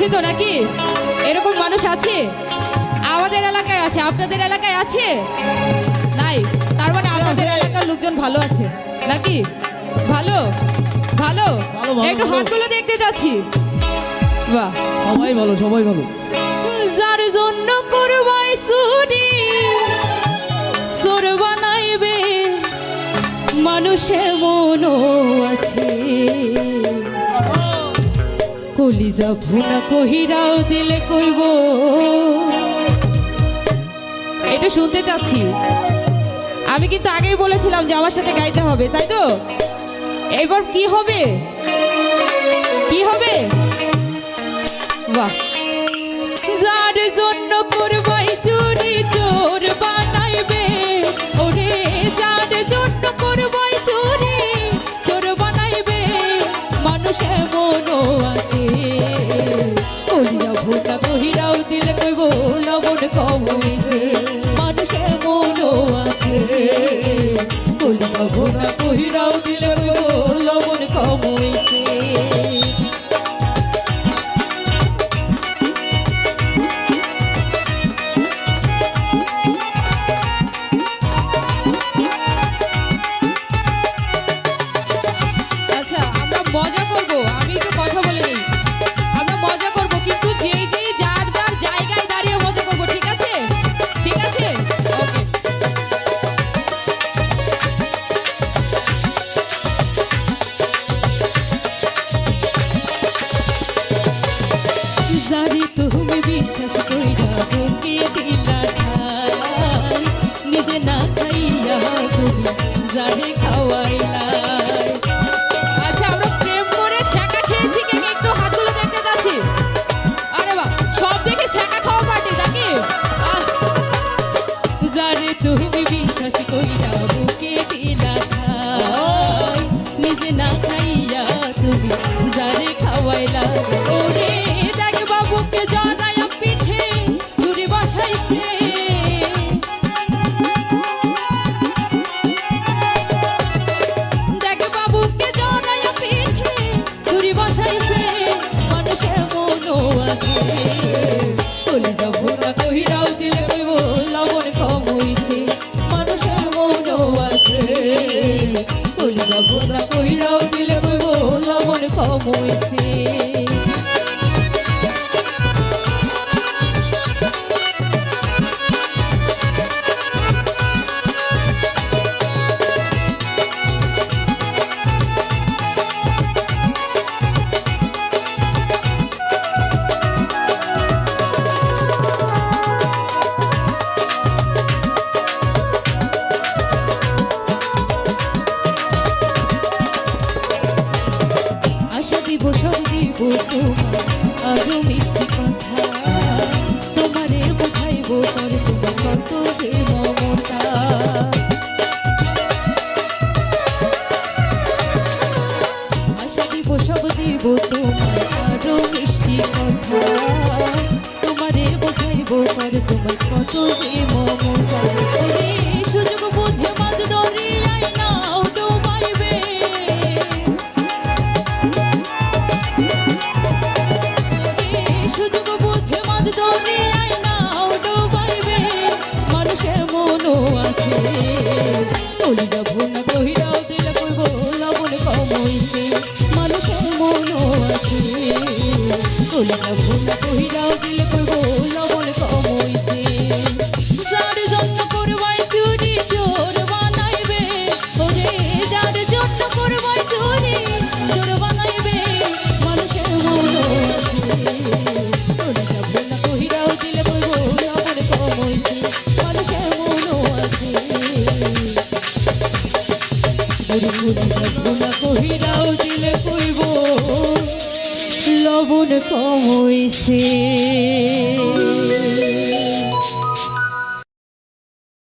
আছে তো নাকি? এরকম মানুষ আছে আমাদের এলাকায়, আছে আপনাদের এলাকায় আছে? নাই? তার মানে আপনাদের এলাকার লোকজন ভালো আছে নাকি? ভালো ভালো, একটু হাতগুলো দেখতে যাচ্ছি। বাহ, সবাই ভালো, সবাই ভালো। যার জন্য করবাই চুরি চোর বানাইবে মানুষে মনও আছে, কলিজা ভুনা কহিরাও দিলে কইব। এটা শুনতে চাচ্ছি। আমি কিন্তু আগেই বলেছিলাম যে আমার সাথে গাইতে হবে, তাই তো? এবার কি হবে? কি হবে? বাহ, যার জন্য করবাই চুরি চোর বানাইবে, ওরে যার জন্য করবাই চুরি চোর বানাইবে মানুষে মনও আছে, কলিজা ভুনা কহিরাও দিলে কইব লবণ কম হইছে মানুষে মনও আছে, কলিজা ভুনা কহিরাও দিলে কইব লবণ কম হইছে। মজা করবো, আমি একটু কথা বলে নিই। আমরা মজা করবো, কিন্তু যেই যেই যার যার জায়গায় দাঁড়িয়ে মজা করবো, ঠিক আছে? ঠিক আছে, ওকে। জানি তুমি বিশ্বাস কইরা বুকে দিলা ঠাই, নিজে না খাইয়া তুমি জানি খাওয়াইলা। তুমি বিশ্বাস কইরা বুকে দিলা ঠাই, নিজে না খাইয়া তুমি জানে খাওয়াইলা, ওরে দেখ বাবুকে জানাইয়া পিঠে ছুরি বসাইছে, দেখ বাবুকে জানাইয়া পিঠে ছুরি বসাইছে মানুষের মনও আছে, কলিজা ভুনা কহিরাও দিলে কইব লবণ কম হইছে মানুষের মনও আছে, কলিজা ভুনা কহিরাও দিলে কইব লবণ কম হইছে। দিব সব দিব তোমার আরো মিষ্টি কথা, তোমারে বোঝাইব পরে তোমার কত যে মমতা, আশা দিব সব দিব তোমার আরো মিষ্টি কথা, তোমারে বোঝাইব পরে তোমার কত যে মমতা, সুযোগ বুঝে মাঝ দরিয়ায় নাও ডুবাইবে, সুযোগ বুঝে মাঝ দরিয়ায় নাও ডুবাইবে মানুষের মনও আছে, কলিজা ভুনা কহিরাও দিলে কইব লবণ কম হইছে মানুষের মনও আছে, কলিজা ভুনা কহিরাও দিলে কইব লবণ কম হইছে, যার জন্য করবাই চুরি চোর বানাইবে, ওরে যার জন্য করবাই চুরি চোর বানাইবে মানুষের মনও আছে, কলিজা ভুনা কহিরাও দিলে কইব লবণ কম হইছে মানুষের মনও আছে, কলিজা ভুনা কহিরাও দিলে কইব লবণ কম হইছে।